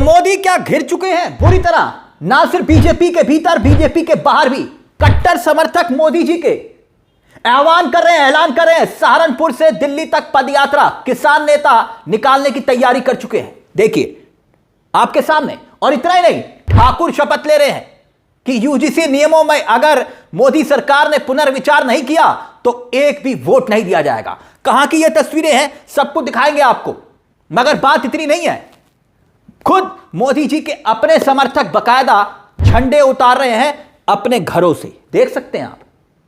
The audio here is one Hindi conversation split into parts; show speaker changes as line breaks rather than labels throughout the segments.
मोदी क्या घिर चुके हैं बुरी तरह, ना सिर्फ बीजेपी के भीतर, बीजेपी के बाहर भी कट्टर समर्थक मोदी जी के ऐलान कर रहे हैं सहारनपुर से दिल्ली तक पदयात्रा किसान नेता निकालने की तैयारी कर चुके हैं। देखिए आपके सामने, और इतना ही नहीं, ठाकुर शपथ ले रहे हैं कि यूजीसी नियमों में अगर मोदी सरकार ने पुनर्विचार नहीं किया तो एक भी वोट नहीं दिया जाएगा। कहां की ये तस्वीरें हैं, सब कुछ दिखाएंगे आपको, मगर बात इतनी नहीं है, खुद मोदी जी के अपने समर्थक बकायदा झंडे उतार रहे हैं अपने घरों से। देख सकते हैं आप,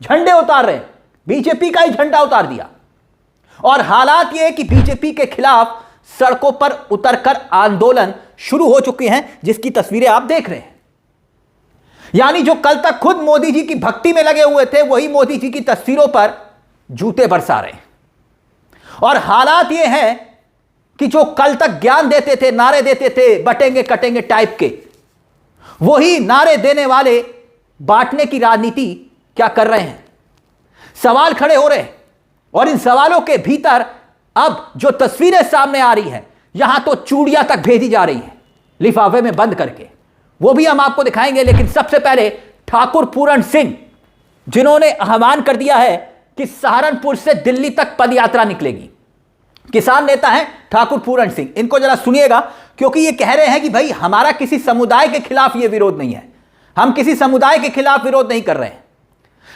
झंडे उतार रहे हैं, बीजेपी का ही झंडा उतार दिया। और हालात यह है कि बीजेपी के खिलाफ सड़कों पर उतरकर आंदोलन शुरू हो चुके हैं, जिसकी तस्वीरें आप देख रहे हैं। यानी जो कल तक खुद मोदी जी की भक्ति में लगे हुए थे, वही मोदी जी की तस्वीरों पर जूते बरसा रहे हैं। और हालात यह है कि जो कल तक ज्ञान देते थे, नारे देते थे बटेंगे कटेंगे टाइप के, वही नारे देने वाले बांटने की राजनीति क्या कर रहे हैं। सवाल खड़े हो रहे हैं, और इन सवालों के भीतर अब जो तस्वीरें सामने आ रही हैं, यहां तो चूड़ियां तक भेजी जा रही हैं लिफाफे में बंद करके, वो भी हम आपको दिखाएंगे। लेकिन सबसे पहले ठाकुर पूरण सिंह, जिन्होंने आह्वान कर दिया है कि सहारनपुर से दिल्ली तक पदयात्रा निकलेगी। किसान नेता हैं ठाकुर पूरण सिंह, इनको जरा सुनिएगा, क्योंकि ये कह रहे हैं कि भाई हमारा किसी समुदाय के खिलाफ ये विरोध नहीं है, हम किसी समुदाय के खिलाफ विरोध नहीं कर रहे हैं,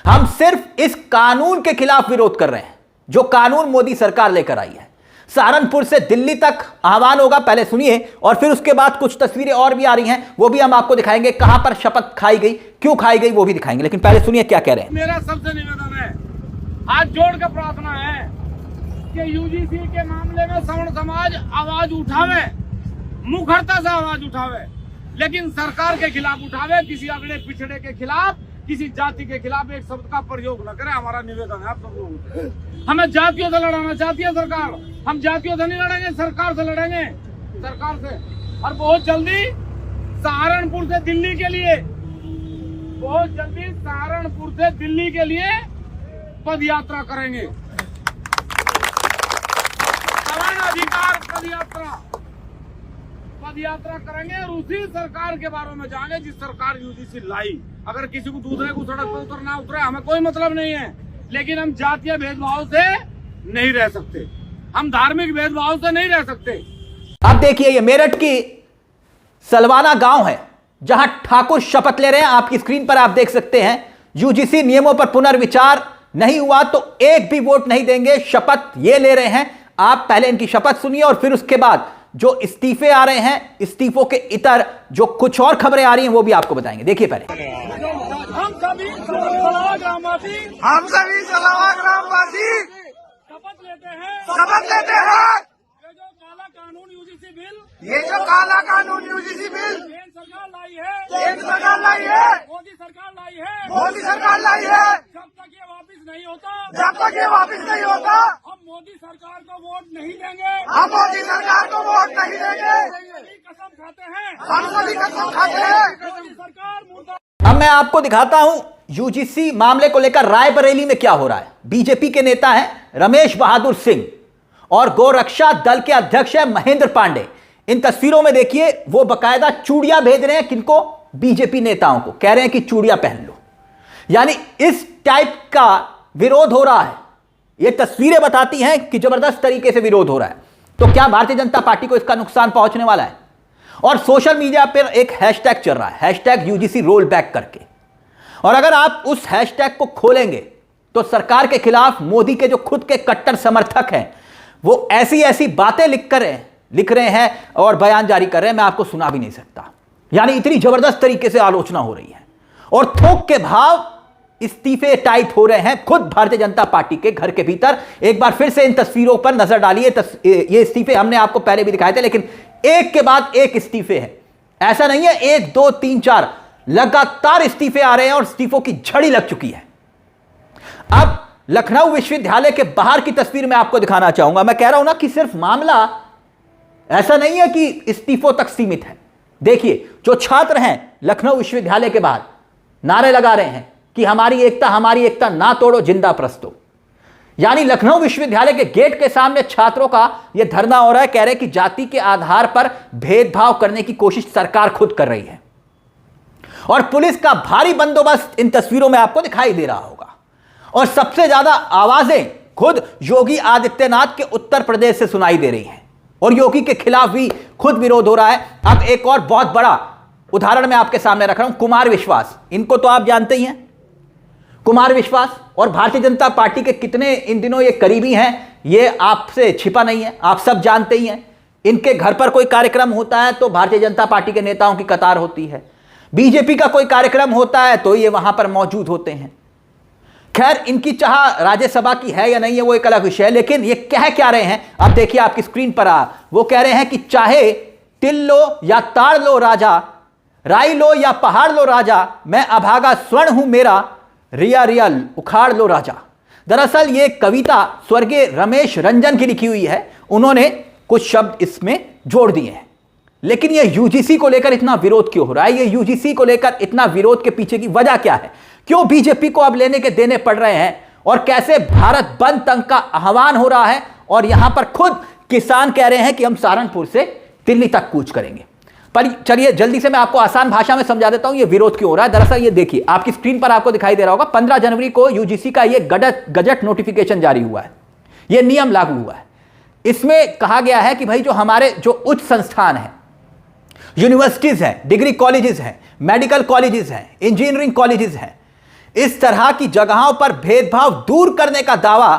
हम सिर्फ इस कानून के खिलाफ विरोध कर रहे हैं जो कानून मोदी सरकार लेकर आई है। सहारनपुर से दिल्ली तक आह्वान होगा, पहले सुनिए, और फिर उसके बाद कुछ तस्वीरें और भी आ रही हैं, वो भी हम आपको दिखाएंगे। कहां पर शपथ खाई गई, क्यों खाई गई, वो भी दिखाएंगे। लेकिन पहले सुनिए क्या कह रहे हैं।
मेरा सबसे निवेदन है, हाथ जोड़ कर प्रार्थना है कि यूजीसी के मामले में सवर्ण समाज आवाज उठावे, मुखरता से आवाज उठावे, लेकिन सरकार के खिलाफ उठावे, किसी अगले पिछड़े के खिलाफ, किसी जाति के खिलाफ एक शब्द का प्रयोग न करे। हमारा निवेदन है आप सब लोगों से। हमें जातियों से लड़ाना चाहती है सरकार, हम जातियों से नहीं लड़ेंगे, सरकार से लड़ेंगे, सरकार से। और बहुत जल्दी सहारनपुर से दिल्ली के लिए, बहुत जल्दी सहारनपुर से दिल्ली के लिए पद यात्रा करेंगे। समान अधिकार पद यात्रा करेंगे, और उसी सरकार के बारे में जाएंगे जिस सरकार यूजीसी लाई। अगर किसी को दूसरे को सड़क पर उतरना उतरे, हमें कोई मतलब नहीं है, लेकिन हम जातीय भेदभाव से नहीं रह सकते, हम धार्मिक भेदभाव से नहीं रह सकते।
अब देखिए, ये मेरठ की सलवाना गांव है जहां ठाकुर शपथ ले रहे हैं। आपकी स्क्रीन पर आप देख सकते हैं, यूजीसी नियमों पर पुनर्विचार नहीं हुआ तो एक भी वोट नहीं देंगे, शपथ ये ले रहे हैं। आप पहले इनकी शपथ सुनिए, और फिर उसके बाद जो इस्तीफे आ रहे हैं, इस्तीफों के इतर जो कुछ और खबरें आ रही हैं, वो भी आपको बताएंगे। देखिए पहले।
हम सभी सलावा ग्रामवासी शपथ लेते हैं ये जो काला कानून यूजीसी बिल केंद्र सरकार लाई है, मोदी सरकार लाई है, जब तक ये वापस नहीं होता, हम मोदी सरकार को वोट नहीं देंगे, कसम खाते हैं, मोदी सरकार मुर्दाबाद।
अब मैं आपको दिखाता हूं यूजीसी मामले को लेकर रायबरेली में क्या हो रहा है। बीजेपी के नेता हैं रमेश बहादुर सिंह और गोरक्षा दल के अध्यक्ष हैं महेंद्र पांडे। इन तस्वीरों में देखिए, वो बकायदा चूड़ियां भेज रहे हैं, किनको, बीजेपी नेताओं को, कह रहे हैं कि चूड़ियां पहन लो। यानी इस टाइप का विरोध हो रहा है। ये तस्वीरें बताती हैं कि जबरदस्त तरीके से विरोध हो रहा है। तो क्या भारतीय जनता पार्टी को इसका नुकसान पहुंचने वाला है? और सोशल मीडिया पर एक हैशटैग चल रहा है, हैशटैग यूजीसी रोल बैक करके, और अगर आप उस हैशटैग को खोलेंगे तो सरकार के खिलाफ मोदी के जो खुद के कट्टर समर्थक हैं, वो ऐसी ऐसी बातें लिख रहे हैं और बयान जारी कर रहे हैं, मैं आपको सुना भी नहीं सकता। यानी इतनी जबरदस्त तरीके से आलोचना हो रही है, और थोक के भाव इस्तीफे टाइप हो रहे हैं खुद भारतीय जनता पार्टी के घर के भीतर। एक बार फिर से इन तस्वीरों पर नजर डालिए। ये इस्तीफे हमने आपको पहले भी दिखाए थे, लेकिन एक के बाद एक इस्तीफे हैं, ऐसा नहीं है 1 2 3 4, लगातार इस्तीफे आ रहे हैं और इस्तीफों की झड़ी लग चुकी है। अब लखनऊ विश्वविद्यालय के बाहर की तस्वीर मैं आपको दिखाना चाहूंगा। मैं कह रहा हूं ना कि सिर्फ मामला ऐसा नहीं है कि इस्तीफों तक सीमित है। देखिए, जो छात्र हैं लखनऊ विश्वविद्यालय के बाहर नारे लगा रहे हैं कि हमारी एकता ना तोड़ो, जिंदा प्रस्तो। यानी लखनऊ विश्वविद्यालय के गेट के सामने छात्रों का यह धरना हो रहा है। कह रहे कि जाति के आधार पर भेदभाव करने की कोशिश सरकार खुद कर रही है और पुलिस का भारी बंदोबस्त इन तस्वीरों में आपको दिखाई दे रहा होगा। और सबसे ज्यादा आवाजें खुद योगी आदित्यनाथ के उत्तर प्रदेश से सुनाई दे रही हैं और योगी के खिलाफ भी खुद विरोध हो रहा है। अब एक और बहुत बड़ा उदाहरण मैं आपके सामने रख रहा हूं, कुमार विश्वास। इनको तो आप जानते ही हैं, कुमार विश्वास और भारतीय जनता पार्टी के कितने इन दिनों ये करीबी हैं, ये आपसे छिपा नहीं है, आप सब जानते ही हैं। इनके घर पर कोई कार्यक्रम होता है तो भारतीय जनता पार्टी के नेताओं की कतार होती है, बीजेपी का कोई कार्यक्रम होता है तो ये वहां पर मौजूद होते हैं। खैर, इनकी चाह राज्यसभा की है या नहीं है वो एक अलग विषय है, लेकिन ये कह क्या रहे हैं आप देखिए आपकी स्क्रीन पर वो कह रहे हैं कि चाहे तिल लो या ताड़ लो राजा, राई लो या पहाड़ लो राजा, मैं अभागा स्वर्ण हूं मेरा, रिया रिया उखाड़ लो राजा। दरअसल ये कविता स्वर्गीय रमेश रंजन की लिखी हुई है, उन्होंने कुछ शब्द इसमें जोड़ दिए हैं। लेकिन ये यूजीसी को लेकर इतना विरोध क्यों हो रहा है, ये यूजीसी को लेकर इतना विरोध के पीछे की वजह क्या है, क्यों बीजेपी को अब लेने के देने पड़ रहे हैं और कैसे भारत बंद तंग का आह्वान हो रहा है और यहां पर खुद किसान कह रहे हैं कि हम सहारनपुर से दिल्ली तक कूच करेंगे। पर चलिए जल्दी से मैं आपको आसान भाषा में समझा देता हूं ये विरोध क्यों हो रहा है। दरअसल ये देखिए आपकी स्क्रीन पर आपको दिखाई दे रहा होगा, 15 जनवरी को यूजीसी का ये गजट नोटिफिकेशन जारी हुआ है, ये नियम लागू हुआ है। इसमें कहा गया है कि भाई जो हमारे जो उच्च संस्थान हैं, यूनिवर्सिटीज हैं, डिग्री कॉलेजेस हैं, मेडिकल कॉलेजेस हैं, इंजीनियरिंग कॉलेजेस हैं, इस तरह की जगहों पर भेदभाव दूर करने का दावा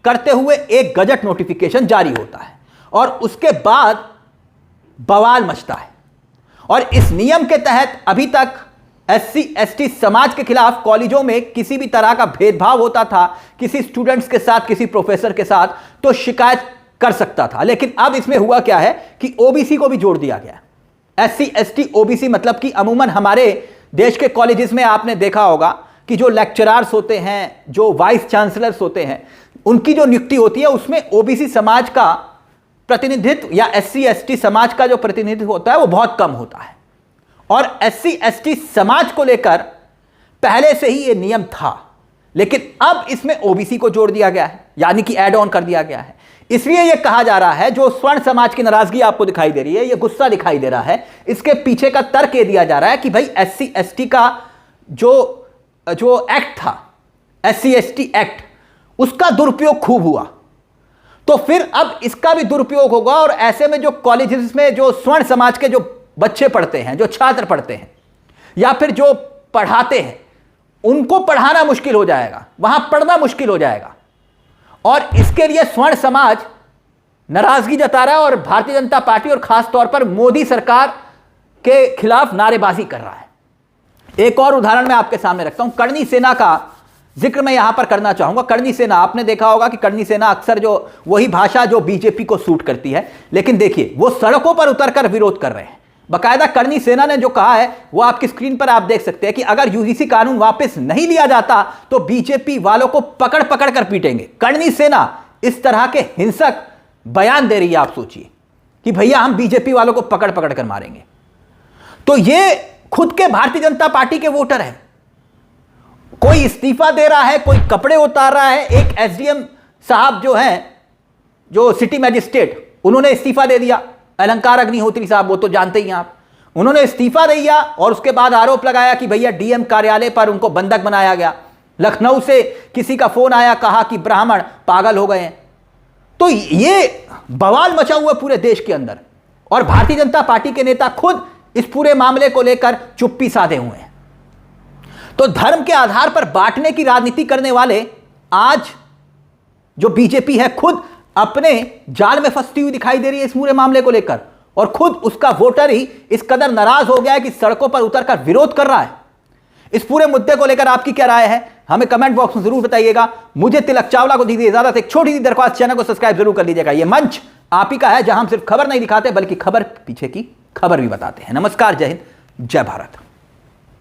करते हुए एक गजट नोटिफिकेशन जारी होता है और उसके बाद बवाल मचता है। और इस नियम के तहत अभी तक SC ST समाज के खिलाफ कॉलेजों में किसी भी तरह का भेदभाव होता था, किसी स्टूडेंट्स के साथ, किसी प्रोफेसर के साथ, तो शिकायत कर सकता था। लेकिन अब इसमें हुआ क्या है कि OBC को भी जोड़ दिया गया। SC ST OBC मतलब कि अमूमन हमारे देश के कॉलेजेस में आपने देखा होगा कि जो लेक्चरर्स होते हैं, जो वाइस चांसलर्स होते हैं, उनकी जो नियुक्ति होती है उसमें OBC समाज का प्रतिनिधित्व या SC ST समाज का जो प्रतिनिधित्व होता है वो बहुत कम होता है। और SC ST समाज को लेकर पहले से ही ये नियम था, लेकिन अब इसमें OBC को जोड़ दिया गया है, यानी कि ऐड ऑन कर दिया गया है। इसलिए यह कहा जा रहा है, जो स्वर्ण समाज की नाराजगी आपको दिखाई दे रही है, यह गुस्सा दिखाई दे रहा है, इसके पीछे का तर्क यह दिया जा रहा है कि भाई SC ST का जो एक्ट था, SC ST एक्ट, उसका दुरुपयोग खूब हुआ, तो फिर अब इसका भी दुरुपयोग होगा। और ऐसे में जो कॉलेजेस में जो स्वर्ण समाज के जो बच्चे पढ़ते हैं, जो छात्र पढ़ते हैं या फिर जो पढ़ाते हैं, उनको पढ़ाना मुश्किल हो जाएगा, वहां पढ़ना मुश्किल हो जाएगा। और इसके लिए स्वर्ण समाज नाराजगी जता रहा है और भारतीय जनता पार्टी और खास तौर पर मोदी सरकार के खिलाफ नारेबाजी कर रहा है। एक और उदाहरण मैं आपके सामने रखता हूं, करनी सेना का जिक्र मैं यहां पर करना चाहूंगा। करनी सेना, आपने देखा होगा कि करनी सेना अक्सर जो वही भाषा जो बीजेपी को सूट करती है, लेकिन देखिए वो सड़कों पर उतरकर विरोध कर रहे हैं। बाकायदा करनी सेना ने जो कहा है वो आपकी स्क्रीन पर आप देख सकते हैं कि अगर यूजीसी कानून वापस नहीं लिया जाता तो बीजेपी वालों को पकड़ पकड़ कर पीटेंगे। करनी सेना इस तरह के हिंसक बयान दे रही है, आप सोचिए कि भैया हम बीजेपी वालों को पकड़ पकड़ कर मारेंगे। तो ये खुद के भारतीय जनता पार्टी के वोटर हैं, कोई इस्तीफा दे रहा है, कोई कपड़े उतार रहा है। एक SDM साहब जो हैं, जो सिटी मजिस्ट्रेट, उन्होंने इस्तीफा दे दिया, अलंकार अग्निहोत्री साहब, वो तो जानते ही आप, उन्होंने इस्तीफा दे दिया और उसके बाद आरोप लगाया कि भैया DM कार्यालय पर उनको बंधक बनाया गया। लखनऊ से किसी का फोन आया, कहा कि ब्राह्मण पागल हो गए हैं। तो ये बवाल मचा हुआ पूरे देश के अंदर और भारतीय जनता पार्टी के नेता खुद इस पूरे मामले को लेकर चुप्पी साधे हुए हैं। तो धर्म के आधार पर बांटने की राजनीति करने वाले आज जो बीजेपी है खुद अपने जाल में फंसती हुई दिखाई दे रही है इस पूरे मामले को लेकर, और खुद उसका वोटर ही इस कदर नाराज हो गया है कि सड़कों पर उतरकर विरोध कर रहा है। इस पूरे मुद्दे को लेकर आपकी क्या राय है, हमें कमेंट बॉक्स में जरूर बताइएगा। मुझे तिलक चावला को दीजिए इजाजत, एक छोटी सी दरख्वास्त, चैनल को सब्सक्राइब जरूर कर लीजिएगा। यह मंच आप ही का है जहां हम सिर्फ खबर नहीं दिखाते बल्कि खबर पीछे की खबर भी बताते हैं। नमस्कार, जय हिंद, जय भारत।